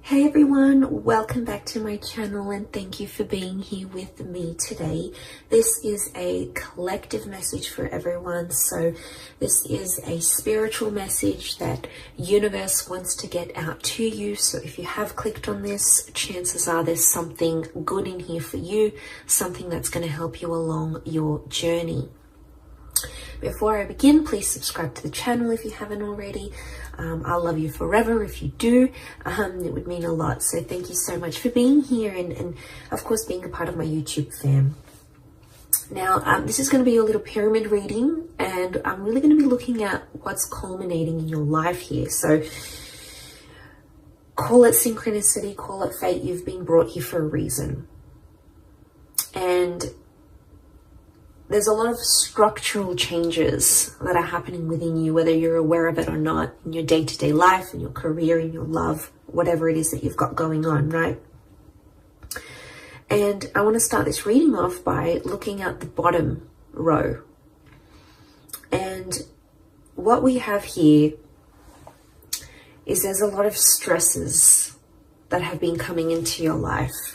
Hey everyone, welcome back to my channel and thank you for being here with me today. This is a collective message for everyone. So this is a spiritual message that universe wants to get out to you. So if you have clicked on this, chances are there's something good in here for you, something that's going to help you along your journey. Before I begin, please subscribe to the channel if you haven't already. I'll love you forever if you do. It would mean a lot. So thank you so much for being here and of course being a part of my YouTube fam. Now, this is going to be a little pyramid reading, and I'm really going to be looking at what's culminating in your life here. So call it synchronicity, call it fate. You've been brought here for a reason. And there's a lot of structural changes that are happening within you, whether you're aware of it or not, in your day-to-day life, in your career, in your love, whatever it is that you've got going on, right? And I want to start this reading off by looking at the bottom row. And what we have here is there's a lot of stresses that have been coming into your life.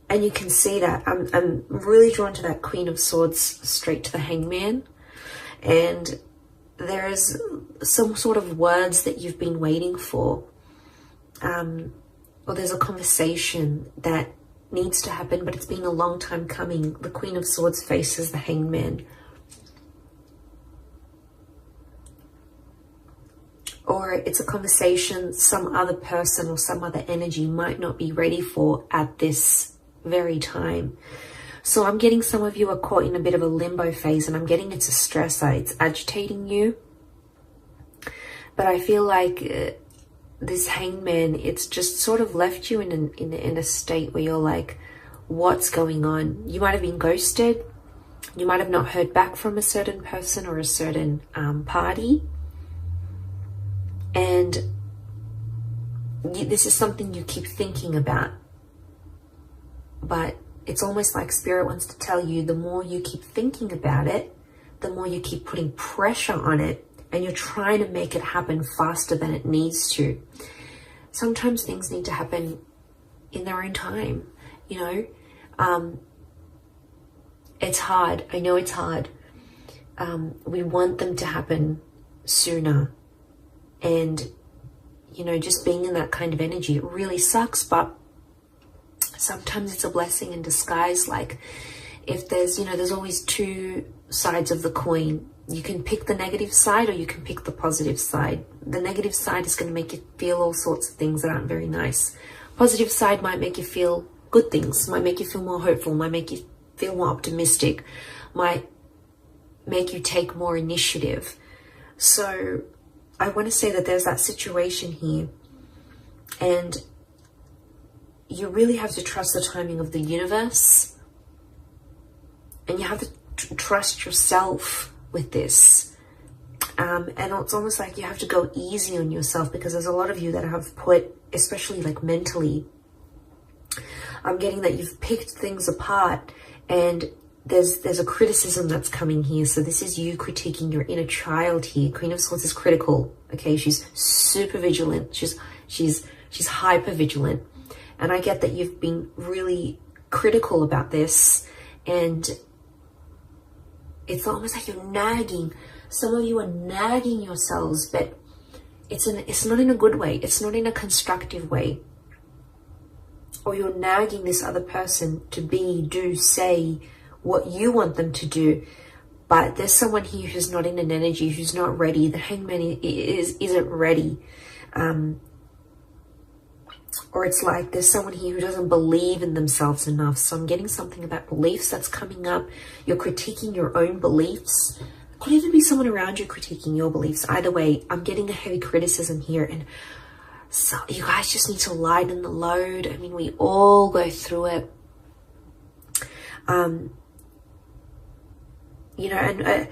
And you can see that I'm really drawn to that Queen of Swords straight to the Hangman. And there is some sort of words that you've been waiting for. Or there's a conversation that needs to happen, but it's been a long time coming. The Queen of Swords faces the Hangman. Or it's a conversation some other person or some other energy might not be ready for at this very time. So I'm getting some of you are caught in a bit of a limbo phase, and I'm getting it's a stressor. It's agitating you. But I feel like this Hangman, it's just sort of left you in a state where you're like, what's going on? You might have been ghosted. You might have not heard back from a certain person or a certain party. And this is something you keep thinking about. But it's almost like Spirit wants to tell you, the more you keep thinking about it, the more you keep putting pressure on it, and you're trying to make it happen faster than it needs to. Sometimes things need to happen in their own time, you know. It's hard. I know it's hard. We want them to happen sooner. And, you know, just being in that kind of energy, it really sucks, but sometimes it's a blessing in disguise. Like if there's, you know, there's always two sides of the coin. You can pick the negative side or you can pick the positive side. The negative side is going to make you feel all sorts of things that aren't very nice. Positive side might make you feel good things, might make you feel more hopeful, might make you feel more optimistic, might make you take more initiative. So I want to say that there's that situation here, and you really have to trust the timing of the universe, and you have to trust yourself with this. And it's almost like you have to go easy on yourself, because there's a lot of you that have put, especially like mentally, I'm getting that you've picked things apart, and there's a criticism that's coming here. So this is you critiquing your inner child here. Queen of Swords is critical. Okay, she's super vigilant. She's hyper vigilant. And I get that you've been really critical about this, and it's almost like you're nagging. Some of you are nagging yourselves, but it's not in a good way. It's not in a constructive way. Or you're nagging this other person to be, do, say what you want them to do. But there's someone here who's not in an energy, who's not ready. The Hangman isn't ready. Or it's like there's someone here who doesn't believe in themselves enough. So I'm getting something about beliefs that's coming up. You're critiquing your own beliefs. It could even be someone around you critiquing your beliefs. Either way, I'm getting a heavy criticism here. And so you guys just need to lighten the load. I mean, we all go through it. You know, and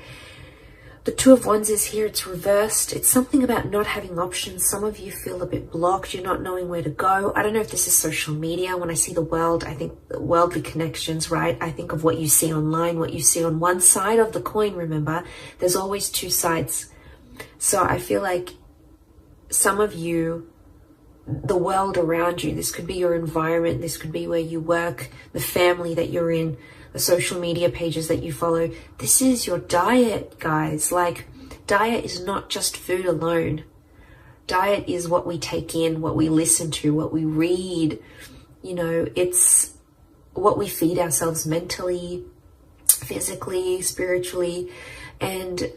the Two of Wands is here. It's reversed. It's something about not having options. Some of you feel a bit blocked. You're not knowing where to go. I don't know if this is social media. When I see the world, I think worldly connections, right? I think of what you see online, what you see on one side of the coin. Remember, there's always two sides. So I feel like some of you, the world around you, this could be your environment, this could be where you work, the family that you're in, the social media pages that you follow. This is your diet, guys. Like, diet is not just food alone. Diet is what we take in, what we listen to, what we read. You know, it's what we feed ourselves mentally, physically, spiritually. And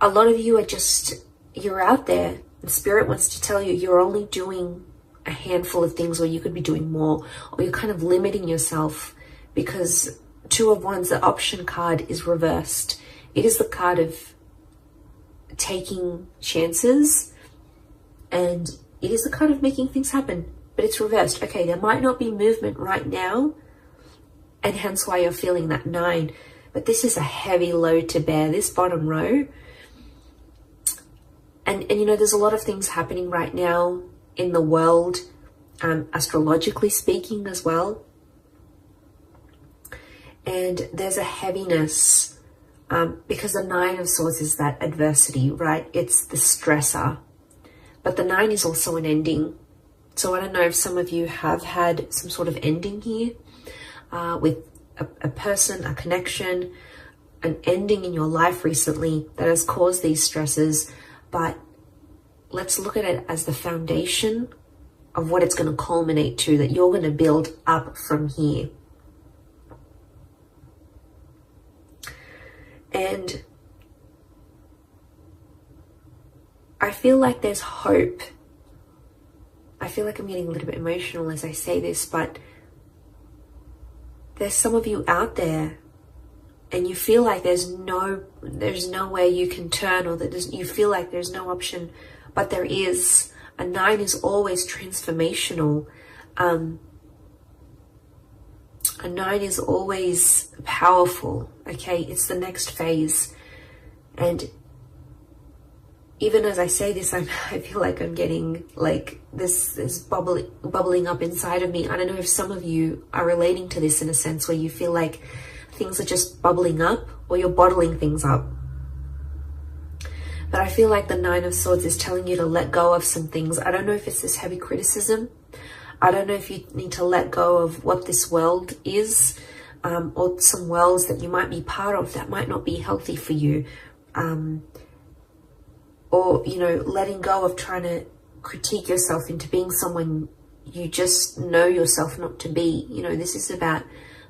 a lot of you are just, you're out there, and Spirit wants to tell you you're only doing a handful of things, or you could be doing more, or you're kind of limiting yourself, because Two of Wands, the option card, is reversed. It is the card of taking chances, and it is the card of making things happen, but it's reversed. Okay, there might not be movement right now, and hence why you're feeling that 9, but this is a heavy load to bear, this bottom row. And you know, there's a lot of things happening right now in the world, astrologically speaking as well. And there's a heaviness, because the 9 of Swords is that adversity, right? It's the stressor. But the 9 is also an ending. So I don't know if some of you have had some sort of ending here, with a person, a connection, an ending in your life recently that has caused these stresses. But let's look at it as the foundation of what it's going to culminate to, that you're going to build up from here. And I feel like there's hope. I feel like I'm getting a little bit emotional as I say this, but there's some of you out there and you feel like there's no way you can turn, or that you feel like there's no option, but there is. A 9 is always transformational. A 9 is always powerful, okay? It's the next phase. And even as I say this, I feel like I'm getting like this is bubbling up inside of me. I don't know if some of you are relating to this in a sense where you feel like things are just bubbling up, or you're bottling things up. But I feel like the 9 of Swords is telling you to let go of some things. I don't know if it's this heavy criticism. I don't know if you need to let go of what this world is, or some worlds that you might be part of that might not be healthy for you. Or, you know, letting go of trying to critique yourself into being someone you just know yourself not to be. You know, this is about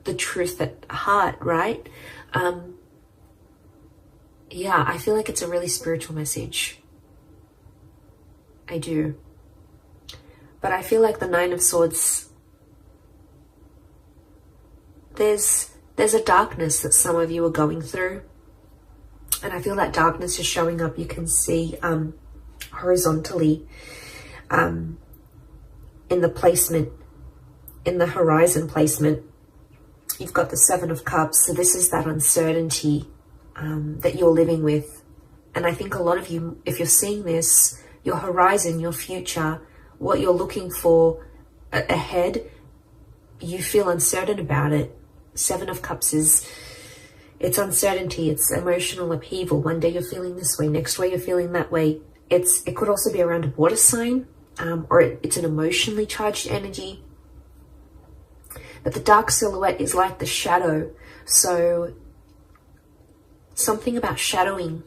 the truth at heart, right? Yeah, I feel like it's a really spiritual message. I do. But I feel like the 9 of Swords, there's a darkness that some of you are going through. And I feel that darkness is showing up. You can see horizontally in the placement, in the horizon placement. You've got the 7 of Cups. So this is that uncertainty that you're living with. And I think a lot of you, if you're seeing this, your horizon, your future, what you're looking for ahead, you feel uncertain about it. 7 of Cups is, it's uncertainty, it's emotional upheaval. One day you're feeling this way, next way you're feeling that way. It could also be around a water sign, or it's an emotionally charged energy. But the dark silhouette is like the shadow. So something about shadowing.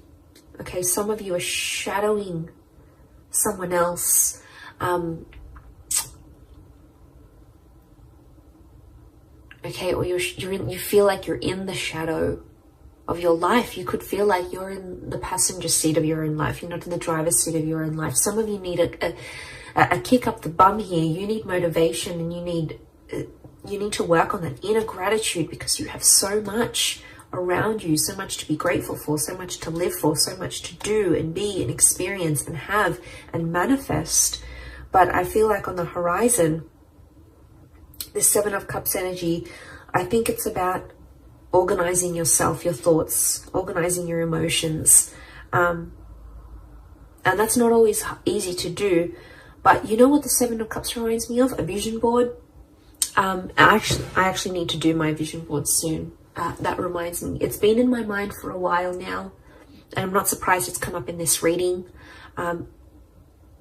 Okay, some of you are shadowing someone else. Okay, or you feel like you're in the shadow of your life. You could feel like you're in the passenger seat of your own life. You're not in the driver's seat of your own life. Some of you need a kick up the bum here. You need motivation, and you need to work on that inner gratitude, because you have so much around you, so much to be grateful for, so much to live for, so much to do and be and experience and have and manifest. But I feel like on the horizon, this 7 of Cups energy, I think it's about organizing yourself, your thoughts, organizing your emotions. And that's not always easy to do. But you know what the 7 of Cups reminds me of? A vision board. I actually need to do my vision board soon. That reminds me. It's been in my mind for a while now. And I'm not surprised it's come up in this reading.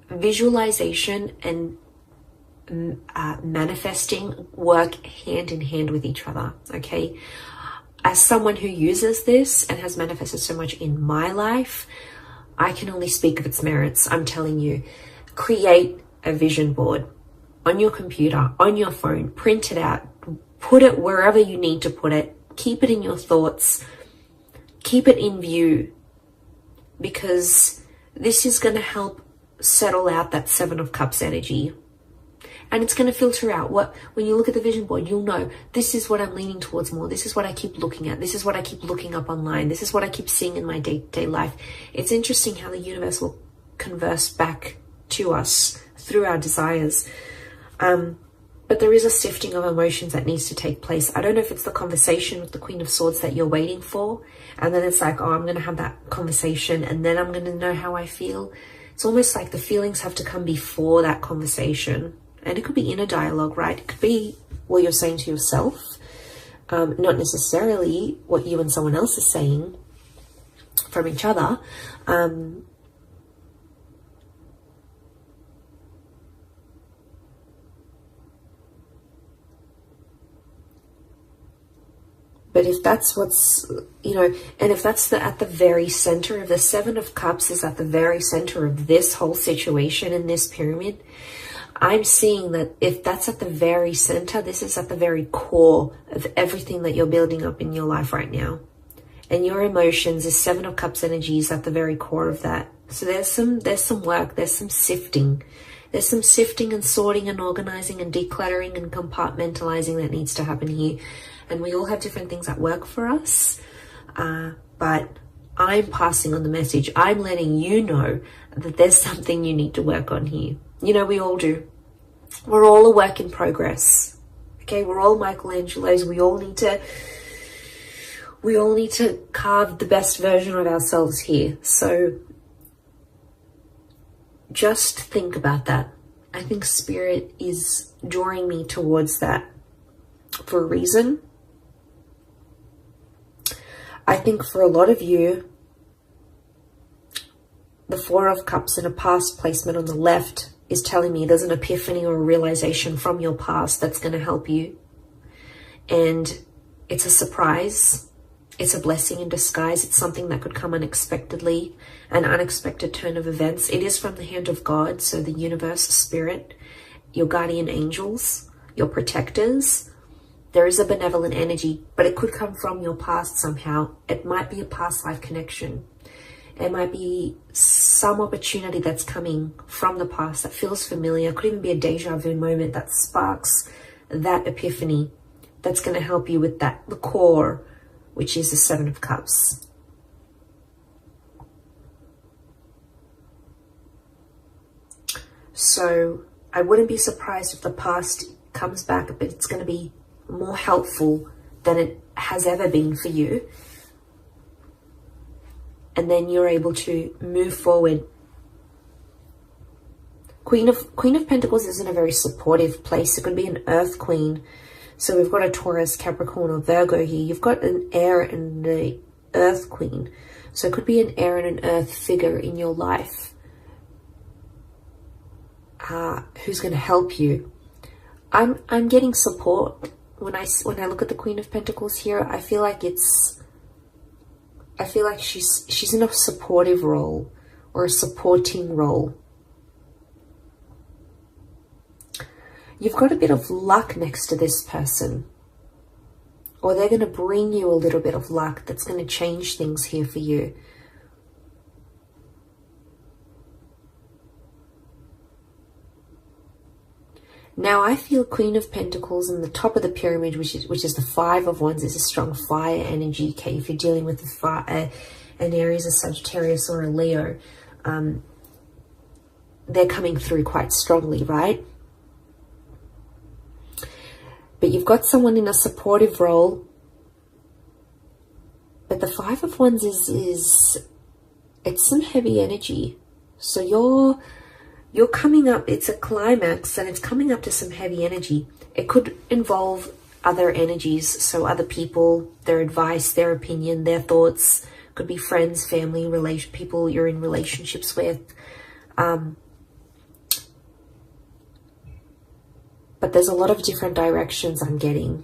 visualization and manifesting work hand in hand with each other, okay? As someone who uses this and has manifested so much in my life, I can only speak of its merits. I'm telling you, create a vision board on your computer, on your phone, print it out, put it wherever you need to put it, keep it in your thoughts, keep it in view, because this is going to help settle out that Seven of Cups energy. And it's going to filter out when you look at the vision board, you'll know this is what I'm leaning towards more. This is what I keep looking at. This is what I keep looking up online. This is what I keep seeing in my day-to-day life. It's interesting how the universe will converse back to us through our desires. But there is a sifting of emotions that needs to take place. I don't know if it's the conversation with the Queen of Swords that you're waiting for. And then it's like, oh, I'm going to have that conversation and then I'm going to know how I feel. It's almost like the feelings have to come before that conversation. And it could be inner dialogue, right? It could be what you're saying to yourself, not necessarily what you and someone else is saying from each other. But if that's what's, and if that's at the very center of the Seven of Cups is at the very center of this whole situation in this pyramid, I'm seeing that if that's at the very center, this is at the very core of everything that you're building up in your life right now. And your emotions, this Seven of Cups energy is at the very core of that. So there's some work, there's some sifting. There's some sifting and sorting and organizing and decluttering and compartmentalizing that needs to happen here. And we all have different things that work for us. But I'm passing on the message. I'm letting you know that there's something you need to work on here. We all do. We're all a work in progress. Okay, we're all Michelangelos. We all need to carve the best version of ourselves here. So just think about that. I think Spirit is drawing me towards that for a reason. I think for a lot of you, the Four of Cups in a past placement on the left is telling me there's an epiphany or a realization from your past that's going to help you. And it's a surprise. It's a blessing in disguise. It's something that could come unexpectedly, an unexpected turn of events. It is from the hand of God, so the universe, Spirit, your guardian angels, your protectors. There is a benevolent energy, but it could come from your past somehow. It might be a past life connection. It might be some opportunity that's coming from the past that feels familiar. It could even be a deja vu moment that sparks that epiphany that's going to help you with the core, which is the Seven of Cups. So I wouldn't be surprised if the past comes back, but it's going to be more helpful than it has ever been for you. And then you're able to move forward. Queen of Pentacles is in a very supportive place. It could be an Earth Queen. So we've got a Taurus, Capricorn, or Virgo here. You've got an air and an Earth Queen. So it could be an air and an Earth figure in your life who's going to help you. I'm getting support when I look at the Queen of Pentacles here. I feel like she's in a supportive role or a supporting role. You've got a bit of luck next to this person, or they're going to bring you a little bit of luck that's going to change things here for you. Now I feel Queen of Pentacles in the top of the pyramid, which is the Five of Wands, is a strong fire energy. Okay, if you're dealing with an Aries, a Sagittarius, or a Leo, they're coming through quite strongly, right? But you've got someone in a supportive role. But the Five of Wands it's some heavy energy. So you're coming up, it's a climax and it's coming up to some heavy energy. It could involve other energies, so other people, their advice, their opinion, their thoughts. Could be friends, family, people you're in relationships with. but there's a lot of different directions I'm getting.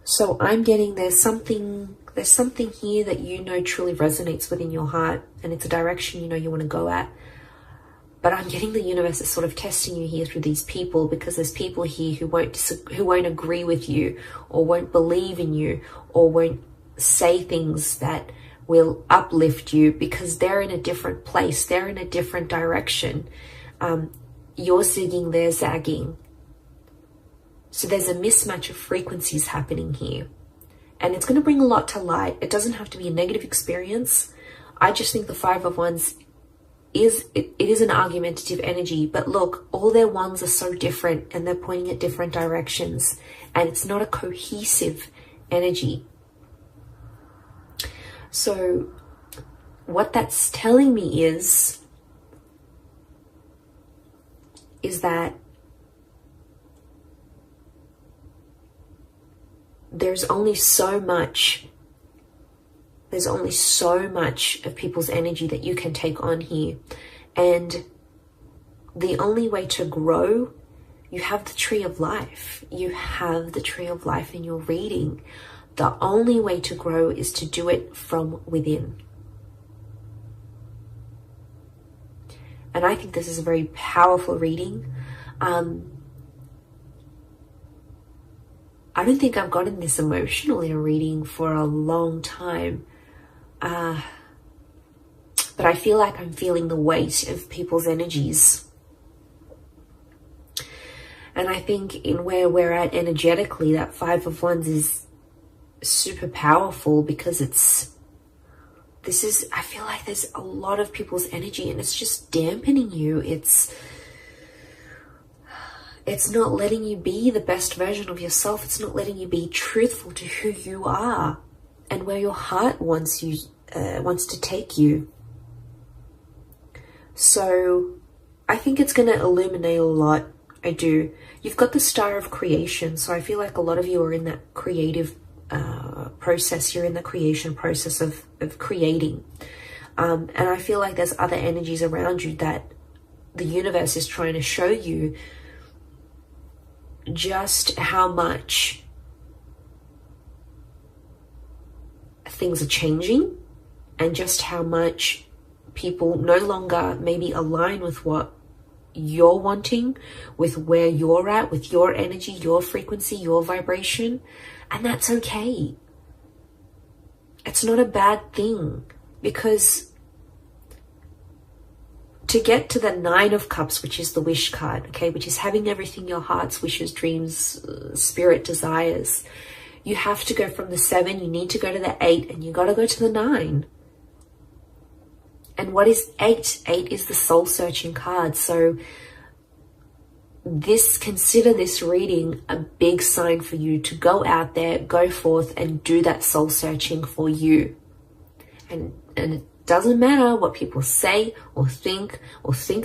So I'm getting there's something here that you know truly resonates within your heart, and it's a direction you know you want to go at. But I'm getting the universe is sort of testing you here through these people, because there's people here who won't agree with you, or won't believe in you, or won't say things that will uplift you, because they're in a different place. They're in a different direction. You're zigging, they're zagging. So there's a mismatch of frequencies happening here. And it's going to bring a lot to light. It doesn't have to be a negative experience. I just think the Five of Wands it is an argumentative energy, but look, all their wands are so different and they're pointing at different directions, and it's not a cohesive energy. So what that's telling me is that there's only so much of people's energy that you can take on here. And the only way to grow, you have the tree of life. You have the tree of life in your reading. The only way to grow is to do it from within. And I think this is a very powerful reading. I don't think I've gotten this emotional in a reading for a long time. But I feel like I'm feeling the weight of people's energies. And I think in where we're at energetically, that Five of Wands is super powerful, because I feel like there's a lot of people's energy and it's just dampening you. It's not letting you be the best version of yourself. It's not letting you be truthful to who you are and where your heart wants to take you. So I think it's going to illuminate a lot. I do. You've got the Star of Creation, so I feel like a lot of you are in that creative process. You're in the creation process of creating. And I feel like there's other energies around you that the universe is trying to show you just how much things are changing, and just how much people no longer maybe align with what you're wanting, with where you're at, with your energy, your frequency, your vibration. And that's okay. It's not a bad thing, because to get to the Nine of Cups, which is the wish card, okay, which is having everything your heart's wishes, dreams, spirit desires, you have to go from the 7, you need to go to the 8, and you got to go to the 9. And what is 8? 8 is the soul searching card. So consider this reading a big sign for you to go out there, go forth and do that soul searching for you. And it doesn't matter what people say or think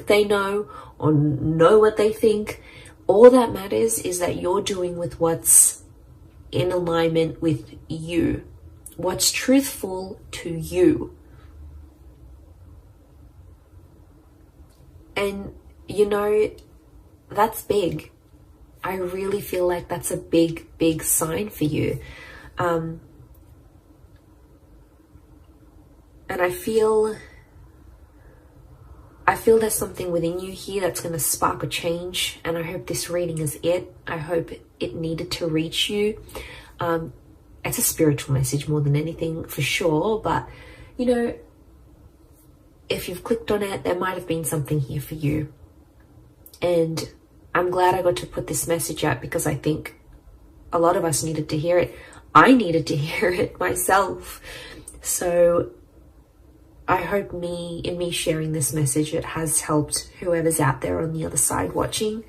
they know or know what they think. All that matters is that you're doing with what's in alignment with you, what's truthful to you. And you know, that's big. I really feel like that's a big sign for you. And I feel there's something within you here that's going to spark a change, and I hope this reading is it. I hope it needed to reach you. It's a spiritual message more than anything, for sure, but you know, if you've clicked on it, there might have been something here for you. And I'm glad I got to put this message out, because I think a lot of us needed to hear it. I needed to hear it myself. So I hope in me sharing this message, it has helped whoever's out there on the other side watching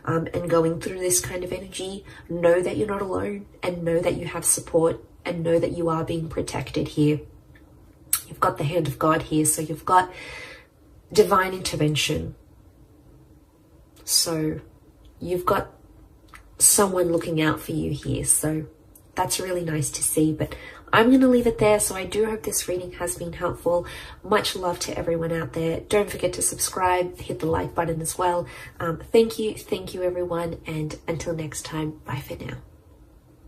and going through this kind of energy. Know that you're not alone, and know that you have support, and know that you are being protected here. You've got the hand of God here, so you've got divine intervention. So you've got someone looking out for you here. So that's really nice to see. But I'm going to leave it there. So I do hope this reading has been helpful. Much love to everyone out there. Don't forget to subscribe, hit the like button as well. Thank you everyone, and until next time, bye for now.